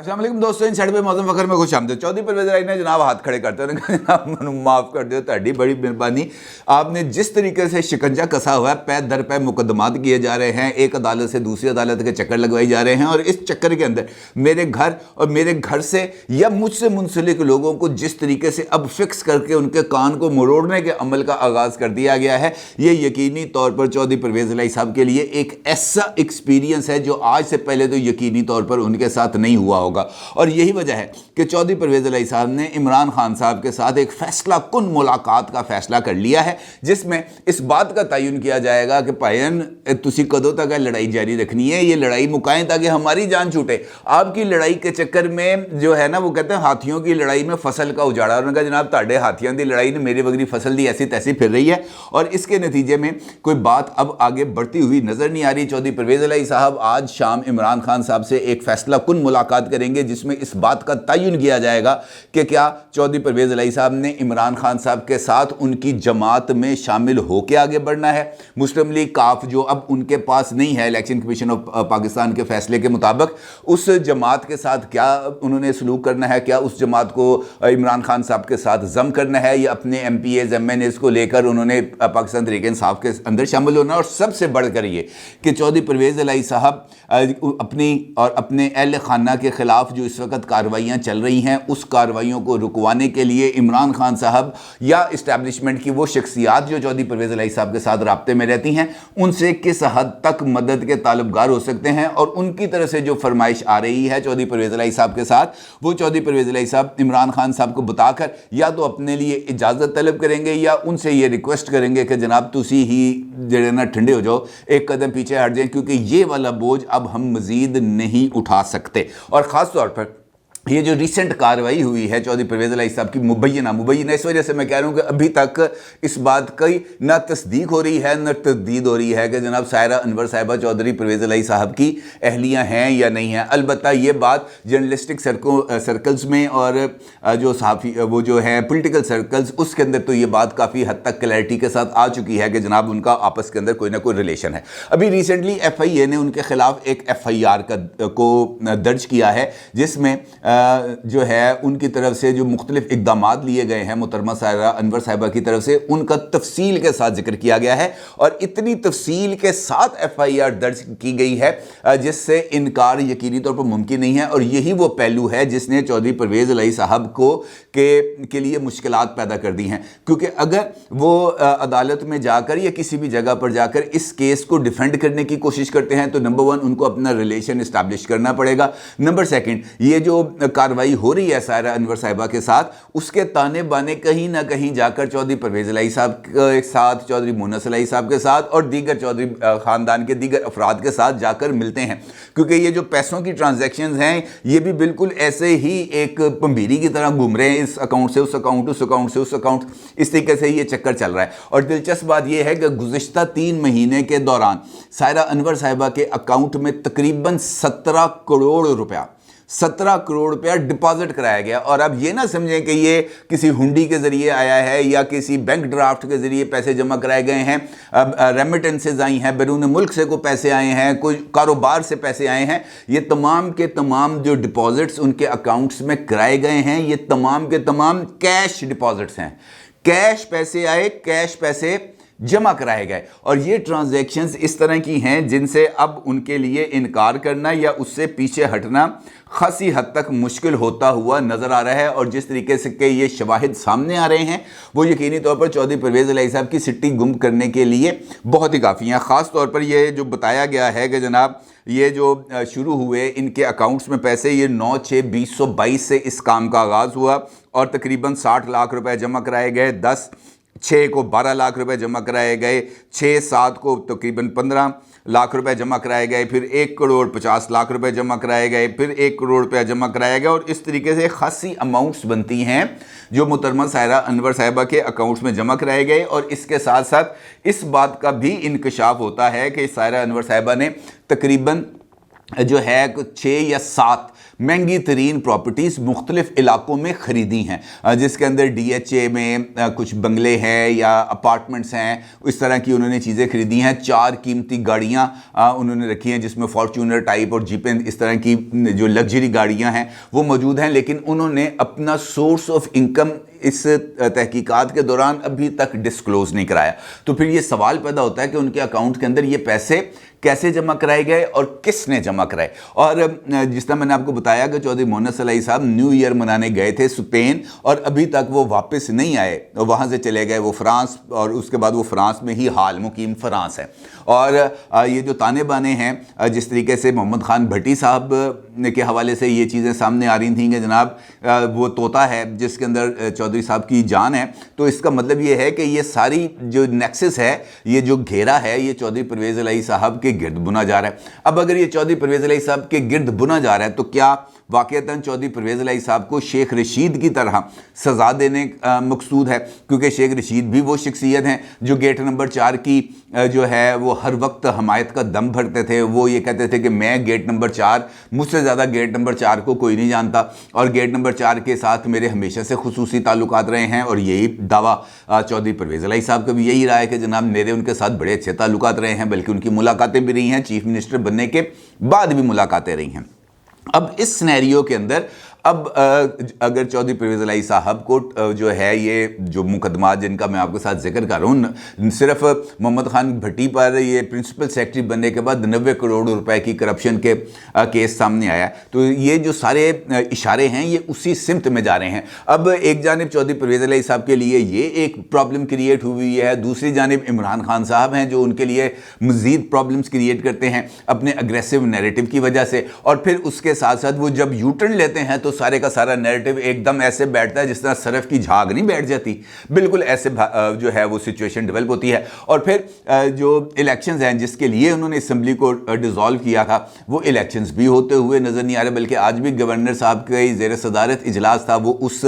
अस्सलाम वालेकुम दोस्तों, इन साइड पे मौसम फखर में खुश आमदीद। चौधरी परवेज़ इलाही ने जनाब हाथ खड़े करते हुए कहा जनाब मैनू माफ़ कर दियो, ताड़ी बड़ी मेहरबानी। आपने जिस तरीके से शिकंजा कसा हुआ है, पै दर पै मुकदमात किए जा रहे हैं, एक अदालत से दूसरी अदालत के चक्कर लगवाए जा रहे हैं, और इस चक्कर के अंदर मेरे घर और मेरे घर से या मुझसे मुंसलिक लोगों को जिस तरीके से अब फिक्स करके उनके कान को मरोड़ने के अमल का आगाज़ कर दिया गया है, ये यकीनी तौर पर चौधरी परवेज़ इलाही साहब के लिए एक ऐसा एक्सपीरियंस है जो आज से पहले तो यकीनी तौर पर उनके साथ नहीं हुआ होगा। और यही वजह है कि चौधरी परवेज़ इलाही साहब ने इमरान खान साहब के साथ एक फैसला कुन मुलाकात का फैसला कर लिया है, जिसमें इस बात का तयन किया जाएगा कि भाईन तुसी कदों तक लड़ाई जारी रखनी है, ये लड़ाई मुकाएं ताकि हमारी जान छूटे। आपकी लड़ाई के चक्कर में जो है ना, वो कहते हैं हाथियों की लड़ाई में फसल का उजाड़ा। उन्होंने कहा जनाब ताड़े हाथियों की लड़ाई ने मेरी वगरी फसल दी ऐसी तैसी फिर रही है, और इसके नतीजे में कोई बात अब आगे बढ़ती हुई नजर नहीं आ रही। चौधरी परवेज़ इलाही साहब आज शाम इमरान खान साहब से एक फैसला कुन मुलाकात करेंगे, जिसमें इस बात का तयन किया जाएगा कि क्या चौधरी परवेज़ इलाही साहब ने इमरान खान साहब के साथ उनकी जमात में शामिल होकर आगे बढ़ना है। मुस्लिम लीग काफ जो अब उनके पास नहीं है इलेक्शन कमीशन ऑफ पाकिस्तान के फैसले के मुताबिक, उस जमात के साथ क्या उन्होंने सलूक करना है, क्या उस जमात को इमरान खान साहब के साथ जम करना है, या अपने MPAs MNAs को लेकर उन्होंने पाकिस्तान तहरीक इंसाफ के अंदर शामिल होना। और सबसे बढ़कर ये कि चौधरी परवेज़ इलाही साहब अपनी और अपने अहल खाना के खिलाफ जो इस वक्त कार्रवाइयाँ चल रही हैं, उस कार्रवाइयों को रुकवाने के लिए इमरान खान साहब या इस्टेब्लिशमेंट की वो शख्सियात जो चौधरी परवेज़ इलाही साहब के साथ राब्ते में रहती हैं, उनसे किस हद तक मदद के ताल्लुबगार हो सकते हैं। और उनकी तरफ से जो फरमाइश आ रही है चौधरी परवेज़ इलाही साहब के साथ, वो चौधरी परवेज़ इलाही साहब इमरान खान साहब को बताकर या तो अपने लिए इजाज़त तलब करेंगे या उनसे ये रिक्वेस्ट करेंगे कि जनाब तुसी ही जड़े ना ठंडे हो जाओ, एक कदम पीछे हट जाएं, क्योंकि ये वाला बोझ अब हम मज़ीद नहीं उठा सकते। और ख़ास तौर पर ये जो रिसेंट कार्रवाई हुई है चौधरी परवेज़ इलाही साहब की मुबैना इस वजह से मैं कह रहा हूँ कि अभी तक इस बात की ना तस्दीक हो रही है ना तस्दीद हो रही है कि जनाब सायरा अनवर साहिबा चौधरी परवेज़ इलाही साहब की अहलियाँ हैं या नहीं हैं। अलबत्ता ये बात जर्नलिस्टिक सर्कल्स में और जो सहाफ़ी वो जो है पॉलिटिकल सर्कल्स, उसके अंदर तो ये बात काफ़ी हद तक क्लैरिटी के साथ आ चुकी है कि जनाब उनका आपस के अंदर कोई ना कोई रिलेशन है। अभी रिसेंटली FIA ने उनके खिलाफ एक FIR को दर्ज किया है, जिसमें जो है उनकी तरफ से जो मुख्तलिफ इक़दामात लिए गए हैं मोहतरमा सायरा अनवर साहिबा की तरफ से, उनका तफसील के साथ जिक्र किया गया है। और इतनी तफसील के साथ FIR दर्ज की गई है जिससे इनकार यकीनी तौर पर मुमकिन नहीं है। और यही वो पहलू है जिसने चौधरी परवेज़ इलाही साहब को के लिए मुश्किलात पैदा कर दी हैं, क्योंकि अगर वो अदालत में जाकर या किसी भी जगह पर जाकर इस केस को डिफेंड करने की कोशिश करते हैं तो नंबर 1 उनको अपना रिलेशन इस्टेब्लिश करना पड़ेगा। नंबर 2 ये जो कार्रवाई हो रही है सायरा अनवर साहिबा के साथ, उसके ताने बाने कहीं ना कहीं जाकर चौधरी परवेज़ इलाही साहब के साथ, चौधरी मुन्नस इलाही साहब के साथ और दीगर चौधरी ख़ानदान के दीगर अफराद के साथ जाकर मिलते हैं। क्योंकि ये जो पैसों की ट्रांजैक्शंस हैं, ये भी बिल्कुल ऐसे ही एक पंभीरी की तरह घूम रहे हैं, इस अकाउंट से उस अकाउंट, उस अकाउंट से उस अकाउंट, इस तरीके से ये चक्कर चल रहा है। और दिलचस्प बात यह है कि गुज़िश्ता 3 महीने के दौरान सायरा अनवर साहिबा के अकाउंट में तकरीबन 17 करोड़ रुपया डिपॉजिट कराया गया। और अब ये ना समझें कि ये किसी हुंडी के ज़रिए आया है या किसी बैंक ड्राफ्ट के ज़रिए पैसे जमा कराए गए हैं, रेमिटेंसेज आई हैं, बैरून मुल्क से कोई पैसे आए हैं, कोई कारोबार से पैसे आए हैं। ये तमाम के तमाम जो डिपॉजिट्स उनके अकाउंट्स में कराए गए हैं, ये तमाम के तमाम कैश डिपॉजिट्स हैं। कैश पैसे आए, कैश पैसे जमा कराए गए। और ये ट्रांजैक्शंस इस तरह की हैं जिनसे अब उनके लिए इनकार करना या उससे पीछे हटना खासी हद तक मुश्किल होता हुआ नज़र आ रहा है। और जिस तरीके से कि ये शवाहिद सामने आ रहे हैं, वो यकीनी तौर पर चौधरी परवेज़ इलाही साहब की सिट्टी गुम करने के लिए बहुत ही काफ़ी हैं। ख़ास तौर पर ये जो बताया गया है कि जनाब ये जो शुरू हुए इनके अकाउंट्स में पैसे, ये 9/6/2022 से इस काम का आगाज़ हुआ और तकरीबन 60 लाख रुपए जमा कराए गए। 10/6 को 12 लाख रुपए जमा कराए गए, 6/7 को तकरीबन 15 लाख रुपए जमा कराए गए, फिर 1,50,00,000 रुपए जमा कराए गए, फिर 1 करोड़ रुपया जमा कराया गया। और इस तरीके से खासी अमाउंट्स बनती हैं जो मोहतरमा सायरा अनवर साहिबा के अकाउंट्स में जमा कराए गए। और इसके साथ साथ इस बात का भी इंकशाफ होता है कि सायरा अनवर साहिबा ने तकरीबन جو ہے 6 یا 7 महंगी तरीन प्रॉपर्टीज़ मुख्तलिफ इलाकों में ख़रीदी हैं, जिसके अंदर DHA में कुछ बंगले हैं या अपार्टमेंट्स हैं, इस तरह की उन्होंने चीज़ें ख़रीदी हैं। 4 कीमती गाड़ियाँ उन्होंने रखी हैं, जिसमें फॉर्च्यूनर टाइप और जीपें, इस तरह की जो लग्जरी गाड़ियाँ हैं वो मौजूद हैं। लेकिन उन्होंने अपना सोर्स ऑफ इनकम इस तहकीकात के दौरान अभी तक डिस्क्लोज नहीं कराया। तो फिर ये सवाल पैदा होता है कि उनके अकाउंट के अंदर ये पैसे कैसे जमा कराए गए और किसने जमा कराए। और जिस तरह मैंने आपको बताया कि चौधरी मोहम्मद सलाई साहब न्यू ईयर मनाने गए थे स्पेन, और अभी तक वो वापस नहीं आए, वहाँ से चले गए वो फ्रांस, और उसके बाद वो फ्रांस में ही हाल मुकीम फ्रांस है। और ये जो ताने बाने हैं, जिस तरीके से मोहम्मद खान भट्टी साहब के हवाले से ये चीज़ें सामने आ रही थी कि जनाब वो तोता है जिसके अंदर चौधरी साहब की जान है, तो इसका मतलब ये है कि ये सारी जो नेक्सस है, ये जो घेरा है, ये चौधरी परवेज़ इलाही साहब के गिर्द बुना जा रहा है। अब अगर ये चौधरी परवेज़ इलाही साहब के गिर्द बुना जा रहा है, तो क्या वाक़तन चौधरी परवेज़ इलाही साहब को शेख रशीद की तरह सज़ा देने मकसूद है? क्योंकि शेख रशीद भी वो शख्सियत हैं जो गेट नंबर 4 की जो है वो हर वक्त हमायत का दम भरते थे। वो ये कहते थे कि मैं गेट नंबर 4, मुझसे ज़्यादा गेट नंबर 4 को कोई नहीं जानता, और गेट नंबर 4 के साथ मेरे हमेशा से खुसूसी ताल्लुकात रहे हैं। और यही दावा चौधरी परवेज़ इलाही साहब का भी यही रहा है कि जनाब मेरे उनके साथ बड़े अच्छे ताल्लुकात रहे हैं, बल्कि उनकी मुलाकातें भी रही हैं, चीफ मिनिस्टर बनने के बाद भी मुलाकातें रही हैं। अब इस सिनेरियो के अंदर अब अगर चौधरी परवेज़ इलाही साहब को जो है ये जो मुकदमा जिनका मैं आपके साथ जिक्र कर रहा हूँ, सिर्फ मोहम्मद खान भट्टी पर ये प्रिंसिपल सेक्रेटरी बनने के बाद 90 करोड़ रुपए की करप्शन के केस सामने आया, तो ये जो सारे इशारे हैं ये उसी सिमत में जा रहे हैं। अब एक जानिब चौधरी परवेज़ इलाही साहब के लिए ये एक प्रॉब्लम क्रिएट हुई है, दूसरी जानिब इमरान खान साहब हैं जो उनके लिए मज़ीद प्रॉब्लम्स क्रिएट करते हैं अपने अग्रेसिव नैरेटिव की वजह से। और फिर उसके साथ साथ वो जब यू टर्न लेते हैं तो सारे का सारा नैरेटिव एकदम ऐसे बैठता है जिस तरह सरफ की झाग नहीं बैठ जाती, बिल्कुल ऐसे जो है वो सिचुएशन डेवलप होती है। और फिर जो इलेक्शंस हैं जिसके लिए उन्होंने असेंबली को डिसॉल्व किया था, वो इलेक्शंस भी होते हुए नज़र नहीं आ रहे, बल्कि आज भी गवर्नर साहब के ज़ेर सदारत इजलास था, वो उस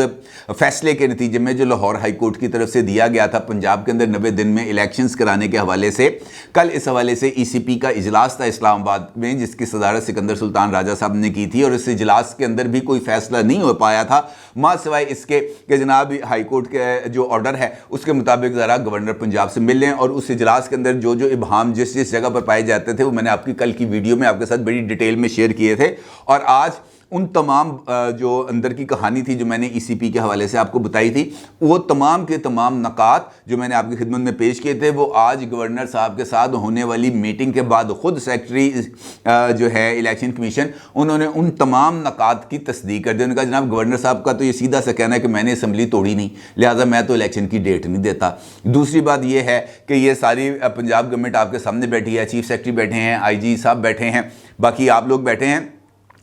फैसले के नतीजे में जो लाहौर हाई कोर्ट की तरफ से दिया गया था पंजाब के अंदर 90 दिन में इलेक्शंस कराने के हवाले से, कल इस हवाले से ECP का इजलास था इस्लामाबाद में, जिसकी सदारत सिकंदर सुल्तान राजा साहब ने की थी। और इस इजलास के अंदर भी कोई फैसला नहीं हो पाया था, मां सिवाय इसके कि जनाब हाई कोर्ट के जो ऑर्डर है उसके मुताबिक ज़रा गवर्नर पंजाब से मिल लें। और उस इजलास के अंदर जो जो इबाम जिस जिस जगह पर पाए जाते थे वो मैंने आपकी कल की वीडियो में आपके साथ बड़ी डिटेल में शेयर किए थे। और आज उन तमाम जो अंदर की कहानी थी जो मैंने ECP के हवाले से आपको बताई थी, वो तमाम के तमाम नकात जो मैंने आपकी खिदमत में पेश किए थे, वो आज गवर्नर साहब के साथ होने वाली मीटिंग के बाद खुद सेक्रेटरी जो है इलेक्शन कमीशन, उन्होंने उन तमाम नकात की तस्दीक कर दी। उन्होंने कहा जनाब गवर्नर साहब का तो ये सीधा सा कहना है कि मैंने असम्बली तोड़ी नहीं, लिहाजा मैं तो इलेक्शन की डेट नहीं देता। दूसरी बात ये है कि ये सारी पंजाब गवर्नमेंट आपके सामने बैठी है, चीफ सेक्रेटरी बैठे हैं, IG साहब बैठे हैं, बाकी आप लोग बैठे हैं,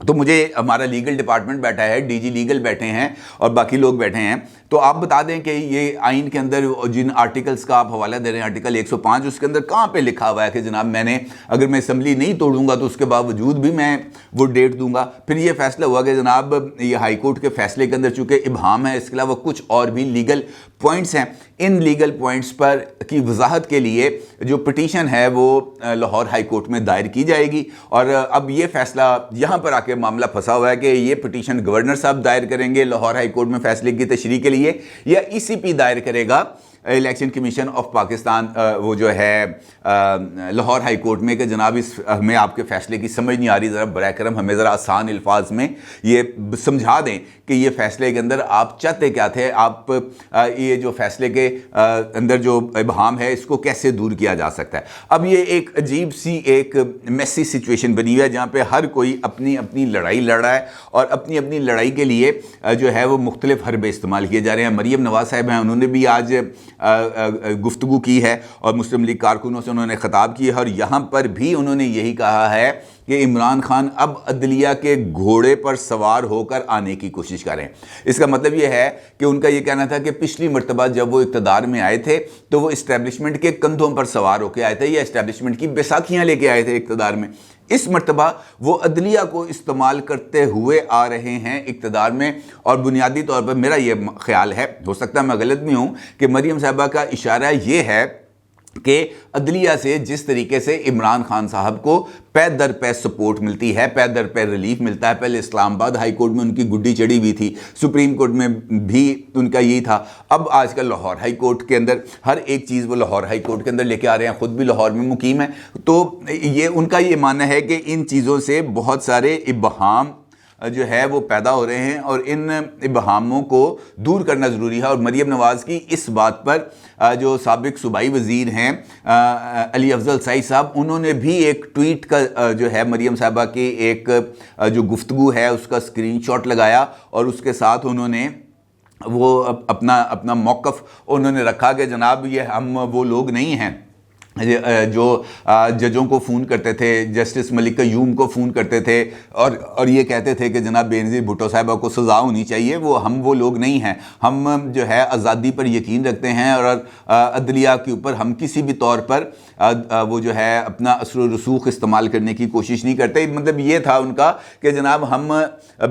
तो मुझे हमारा लीगल डिपार्टमेंट बैठा है, DG लीगल बैठे हैं और बाकी लोग बैठे हैं। तो आप बता दें कि ये आइन के अंदर जिन आर्टिकल्स का आप हवाला दे रहे हैं, आर्टिकल 105, उसके अंदर कहाँ पे लिखा हुआ है कि जनाब मैंने अगर मैं असम्बली नहीं तोड़ूंगा तो उसके बावजूद भी मैं वो डेट दूंगा। फिर ये फैसला हुआ कि जनाब ये हाई कोर्ट के फैसले के अंदर चूँकि इबाम है, इसके अलावा कुछ और भी लीगल पॉइंट्स हैं, इन लीगल पॉइंट्स पर की वजाहत के लिए जो पिटीशन है वो लाहौर हाई कोर्ट में दायर की जाएगी। और अब ये फैसला यहाँ पर आके मामला फंसा हुआ है कि ये पिटीशन गवर्नर साहब दायर करेंगे लाहौर हाई कोर्ट में फैसले की तशरीह के लिए, या ECP दायर करेगा इलेक्शन कमीशन ऑफ पाकिस्तान वो जो है लाहौर हाई कोर्ट में कि जनाब इस हमें आपके फ़ैसले की समझ नहीं आ रही, ज़रा बराए करम हमें ज़रा आसान अल्फाज में ये समझा दें कि ये फ़ैसले के अंदर आप चाहते क्या थे, आप ये जो फ़ैसले के अंदर जो इबहाम है इसको कैसे दूर किया जा सकता है। अब ये एक अजीब सी एक मेसी सिचुएशन बनी हुई है जहाँ पे हर कोई अपनी अपनी लड़ाई लड़ रहा है और अपनी अपनी लड़ाई के लिए जो है वो मुख्तलिफ हरबे इस्तेमाल किए जा रहे हैं। मरीम नवाज़ साहब हैं, उन्होंने भी आज गुफ्तगू की है और मुस्लिम लीग कारकुनों से उन्होंने ख़िताब की है और यहाँ पर भी उन्होंने यही कहा है कि इमरान खान अब अदलिया के घोड़े पर सवार होकर आने की कोशिश करें। इसका मतलब ये है कि उनका ये कहना था कि पिछली मरतबा जब वो इक़्तिदार में आए थे तो वो इस्टेब्लिशमेंट के कंधों पर सवार होकर आए थे या इस्टेब्लिशमेंट की बैसाखियाँ लेके आए थे इक़्तिदार में। इस मरतबा वो अदलिया को इस्तेमाल करते हुए आ रहे हैं इक़्तिदार में। और बुनियादी तौर पर मेरा ये ख्याल है, हो सकता है मैं गलत भी हूँ, कि मरीम साहबा का इशारा ये है کہ عدلیہ سے جس طریقے سے عمران خان صاحب کو پے در پے سپورٹ ملتی ہے، پے در پے ریلیف ملتا ہے۔ پہلے اسلام آباد ہائی کورٹ میں ان کی گڈی چڑھی ہوئی تھی، سپریم کورٹ میں بھی ان کا یہی تھا، اب آج کل لاہور ہائی کورٹ کے اندر ہر ایک چیز وہ لاہور ہائی کورٹ کے اندر لے کے آ رہے ہیں، خود بھی لاہور میں مقیم ہے۔ تو یہ ان کا یہ ماننا ہے کہ ان چیزوں سے بہت سارے ابہام جو ہے وہ پیدا ہو رہے ہیں اور ان ابہاموں کو دور کرنا ضروری ہے۔ اور مریم نواز کی اس بات پر جو سابق صوبائی وزیر ہیں علی افضل سعید صاحب، انہوں نے بھی ایک ٹویٹ کا جو ہے مریم صاحبہ کی ایک جو گفتگو ہے اس کا اسکرین شاٹ لگایا اور اس کے ساتھ انہوں نے وہ اپنا موقف انہوں نے رکھا کہ جناب یہ ہم وہ لوگ نہیں ہیں جو ججوں کو فون کرتے تھے، جسٹس ملک قیوم کو فون کرتے تھے اور یہ کہتے تھے کہ جناب بینظیر بھٹو صاحبہ کو سزا ہونی چاہیے، ہم وہ لوگ نہیں ہیں۔ ہم جو ہے آزادی پر یقین رکھتے ہیں اور عدلیہ کے اوپر ہم کسی بھی طور پر وہ جو ہے اپنا اثر و رسوخ استعمال کرنے کی کوشش نہیں کرتے۔ مطلب یہ تھا ان کا کہ جناب ہم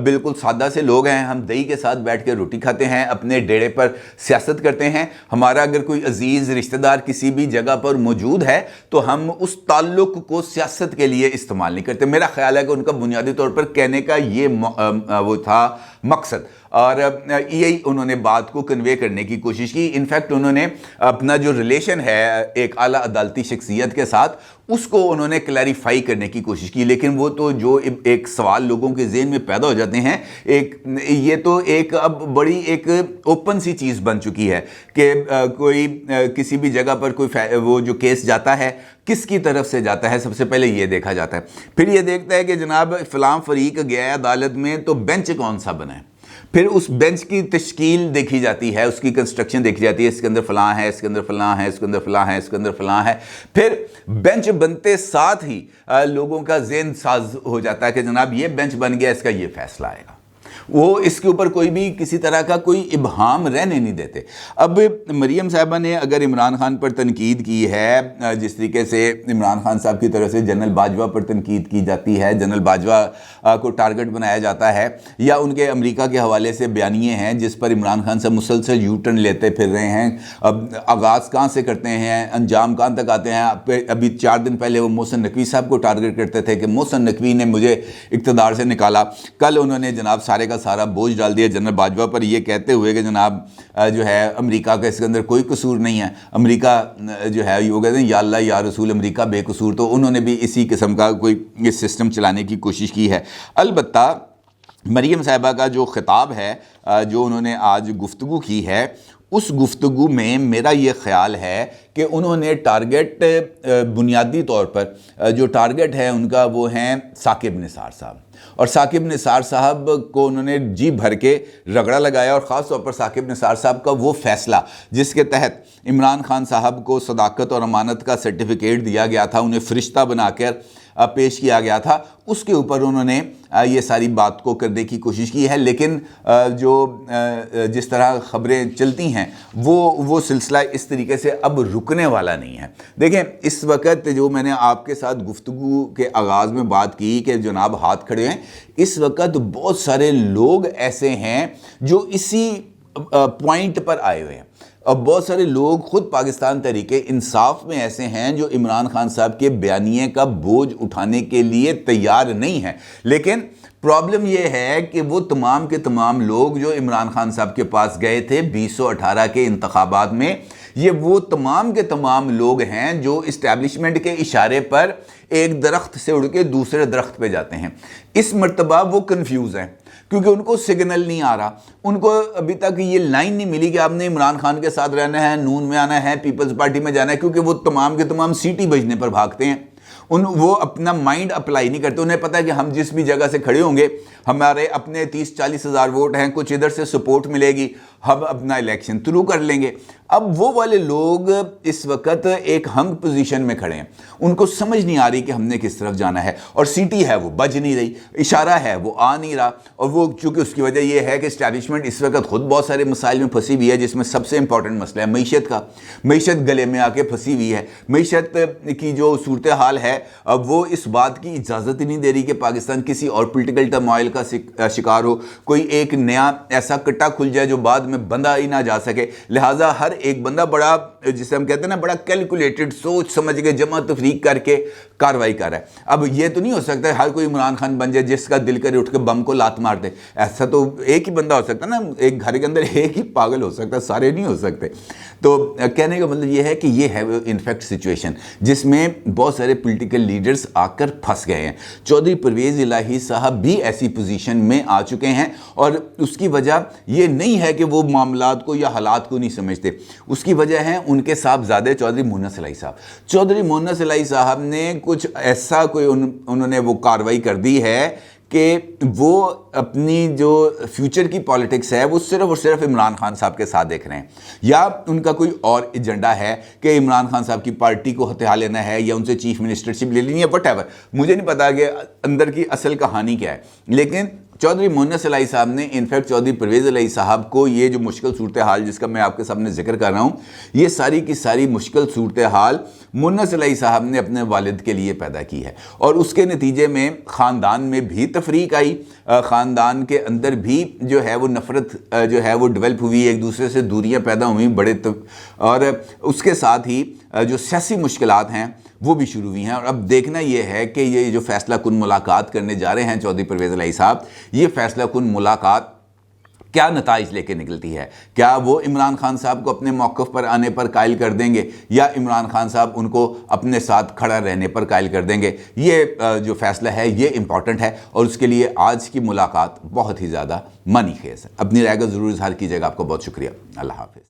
بالکل سادہ سے لوگ ہیں، ہم دہی کے ساتھ بیٹھ کے روٹی کھاتے ہیں، اپنے ڈیرے پر سیاست کرتے ہیں، ہمارا اگر کوئی عزیز رشتہ دار کسی بھی جگہ پر موجود ہے تو ہم اس تعلق کو سیاست کے لیے استعمال نہیں کرتے۔ میرا خیال ہے کہ ان کا بنیادی طور پر کہنے کا یہ وہ تھا مقصد، اور یہی انہوں نے بات کو کنوے کرنے کی کوشش کی۔ انفیکٹ انہوں نے اپنا جو ریلیشن ہے ایک اعلیٰ عدالتی شخصیت کے ساتھ اس کو انہوں نے کلیریفائی کرنے کی کوشش کی، لیکن وہ تو جو ایک سوال لوگوں کے ذہن میں پیدا ہو جاتے ہیں، یہ تو ایک اب بڑی ایک اوپن سی چیز بن چکی ہے کہ کوئی کسی بھی جگہ پر کوئی وہ جو کیس جاتا ہے کس کی طرف سے جاتا ہے، سب سے پہلے یہ دیکھا جاتا ہے، پھر یہ دیکھتا ہے کہ جناب فلاں فریق گیا ہے عدالت میں تو بینچ کون سا بنا ہے، پھر اس بینچ کی تشکیل دیکھی جاتی ہے، اس کی کنسٹرکشن دیکھی جاتی ہے، اس کے اندر فلاں ہے، اس کے اندر فلاں ہے، اس کے اندر فلاں ہے، اس کے اندر فلاں ہے، پھر بینچ بنتے ساتھ ہی لوگوں کا ذہن ساز ہو جاتا ہے کہ جناب یہ بینچ بن گیا، اس کا یہ فیصلہ آئے گا، وہ اس کے اوپر کوئی بھی کسی طرح کا کوئی ابہام رہنے نہیں دیتے۔ اب مریم صاحبہ نے اگر عمران خان پر تنقید کی ہے، جس طریقے سے عمران خان صاحب کی طرف سے جنرل باجوہ پر تنقید کی جاتی ہے، جنرل باجوہ کو ٹارگٹ بنایا جاتا ہے، یا ان کے امریکہ کے حوالے سے بیانیے ہیں جس پر عمران خان صاحب مسلسل یو ٹرن لیتے پھر رہے ہیں، اب آغاز کہاں سے کرتے ہیں، انجام کہاں تک آتے ہیں۔ ابھی 4 دن پہلے وہ محسن نقوی صاحب کو ٹارگٹ کرتے تھے کہ محسن نقوی نے مجھے اقتدار سے نکالا، کل انہوں نے جناب سارے کا سارا بوجھ ڈال دیا جنرل باجوہ پر، یہ کہتے ہوئے کہ جناب جو ہے امریکہ کا اس کے اندر کوئی قصور نہیں ہے، امریکہ جو ہے وہ کہتے ہیں یا اللہ یا رسول امریکہ بے قصور، تو انہوں نے بھی اسی قسم کا کوئی سسٹم چلانے کی کوشش کی ہے۔ البتہ مریم صاحبہ کا جو خطاب ہے، جو انہوں نے آج گفتگو کی ہے، اس گفتگو میں میرا یہ خیال ہے کہ انہوں نے ٹارگٹ بنیادی طور پر جو ٹارگٹ ہے ان کا وہ ہیں ثاقب نثار صاحب، اور ثاقب نثار صاحب کو انہوں نے جی بھر کے رگڑا لگایا، اور خاص طور پر ثاقب نثار صاحب کا وہ فیصلہ جس کے تحت عمران خان صاحب کو صداقت اور امانت کا سرٹیفکیٹ دیا گیا تھا، انہیں فرشتہ بنا کر پیش کیا گیا تھا، اس کے اوپر انہوں نے یہ ساری بات کو کرنے کی کوشش کی ہے، لیکن جو جس طرح خبریں چلتی ہیں وہ سلسلہ اس طریقے سے اب رکنے والا نہیں ہے۔ دیکھیں اس وقت جو میں نے آپ کے ساتھ گفتگو کے آغاز میں بات کی کہ جناب ہاتھ کھڑے ہیں، اس وقت بہت سارے لوگ ایسے ہیں جو اسی پوائنٹ پر آئے ہوئے ہیں، اور بہت سارے لوگ خود پاکستان تحریک انصاف میں ایسے ہیں جو عمران خان صاحب کے بیانیے کا بوجھ اٹھانے کے لیے تیار نہیں ہیں، لیکن پرابلم یہ ہے کہ وہ تمام کے تمام لوگ جو عمران خان صاحب کے پاس گئے تھے 2018 کے انتخابات میں، یہ وہ تمام کے تمام لوگ ہیں جو اسٹیبلشمنٹ کے اشارے پر ایک درخت سے اڑ کے دوسرے درخت پہ جاتے ہیں۔ اس مرتبہ وہ کنفیوز ہیں کیونکہ ان کو سگنل نہیں آ رہا، ان کو ابھی تک یہ لائن نہیں ملی کہ آپ نے عمران خان کے ساتھ رہنا ہے، نون میں آنا ہے، پیپلز پارٹی میں جانا ہے، کیونکہ وہ تمام کے تمام سیٹی بجنے پر بھاگتے ہیں، وہ اپنا مائنڈ اپلائی نہیں کرتے، انہیں پتہ ہے کہ ہم جس بھی جگہ سے کھڑے ہوں گے ہمارے اپنے 30-40 ہزار ووٹ ہیں، کچھ ادھر سے سپورٹ ملے گی، ہم اپنا الیکشن تھرو کر لیں گے۔ اب وہ والے لوگ اس وقت ایک ہنگ پوزیشن میں کھڑے ہیں، ان کو سمجھ نہیں آ رہی کہ ہم نے کس طرف جانا ہے، اور سیٹی ہے وہ بج نہیں رہی، اشارہ ہے وہ آ نہیں رہا، اور وہ چونکہ اس کی وجہ یہ ہے کہ اسٹیبلشمنٹ اس وقت خود بہت سارے مسائل میں پھنسی ہوئی ہے، جس میں سب سے امپورٹنٹ مسئلہ ہے معیشت کا، معیشت گلے میں آ کے پھنسی ہوئی ہے، معیشت کی جو صورتحال ہے اب وہ اس بات کی اجازت ہی نہیں دے رہی کہ پاکستان کسی اور پولیٹیکل ٹرموائل کا شکار ہو، کوئی ایک نیا ایسا کٹا کھل جائے جو بعد میں بندہ ہی نہ جا سکے، لہٰذا ہر ایک بندہ بڑا जिसे हम कहते हैं ना बड़ा कैलकुलेटेड, सोच समझ के जमा तफरीक करके कार्रवाई कर रहा है। अब ये तो नहीं हो सकता हर कोई इमरान खान बन जाए जिसका दिल करे उठ के बम को लात मार दे। ऐसा तो एक ही बंदा हो सकता है ना, एक घर के अंदर एक ही पागल हो सकता है, सारे नहीं हो सकते। तो कहने का मतलब ये है कि ये है इनफैक्ट सिचुएशन जिसमें बहुत सारे पॉलिटिकल लीडर्स आकर फंस गए हैं। चौधरी परवेज़ इलाही साहब भी ऐसी पोजीशन में आ चुके हैं और उसकी वजह ये नहीं है कि वो मामलात को या हालात को नहीं समझते, उसकी वजह है उनके साहबजादे चौधरी मुन्नस इलाही साहब। चौधरी मुन्नस इलाही साहब ने कुछ ऐसा कोई उन्होंने वो कार्रवाई कर दी है कि वो अपनी जो फ्यूचर की पॉलिटिक्स है वो सिर्फ और सिर्फ इमरान खान साहब के साथ देख रहे हैं, या उनका कोई और एजेंडा है कि इमरान खान साहब की पार्टी को हथिया लेना है या उनसे चीफ मिनिस्टरशिप ले लेनी है, व्हाटएवर। मुझे नहीं पता कि अंदर की असल कहानी क्या है, लेकिन चौधरी मुन्नस इलाही साहब ने इनफैक्ट चौधरी परवेज़ इलाही साहब को ये जो मुश्किल सूरत हाल जिसका मैं आपके सामने जिक्र कर रहा हूँ, ये सारी की सारी मुश्किल सूरत हाल मुन्नस इलाही साहब ने अपने वालिद के लिए पैदा की है और उसके नतीजे में ख़ानदान में भी तफरीक आई, ख़ानदान के अंदर भी जो है वो नफ़रत जो है वो डेवलप हुई, एक दूसरे से दूरियां पैदा हुई और उसके साथ ही जो सियासी मुश्किलात हैं वो भी शुरू हुई हैं। और अब देखना ये है कि ये जो फैसला कुन मुलाकात करने जा रहे हैं चौधरी परवेज़ इलाही साहब, ये फैसला कुन मुलाकात क्या नताइज लेके निकलती है। क्या वो इमरान खान साहब को अपने मौक़िफ़ पर आने पर कायल कर देंगे या इमरान खान साहब उनको अपने साथ खड़ा रहने पर कायल कर देंगे। ये जो फैसला है ये इम्पॉर्टेंट है और उसके लिए आज की मुलाकात बहुत ही ज़्यादा मानी खेज़ है। अपनी राय का ज़रूर इज़हार कीजिएगा। आपको बहुत शुक्रिया। अल्लाह हाफ़िज़।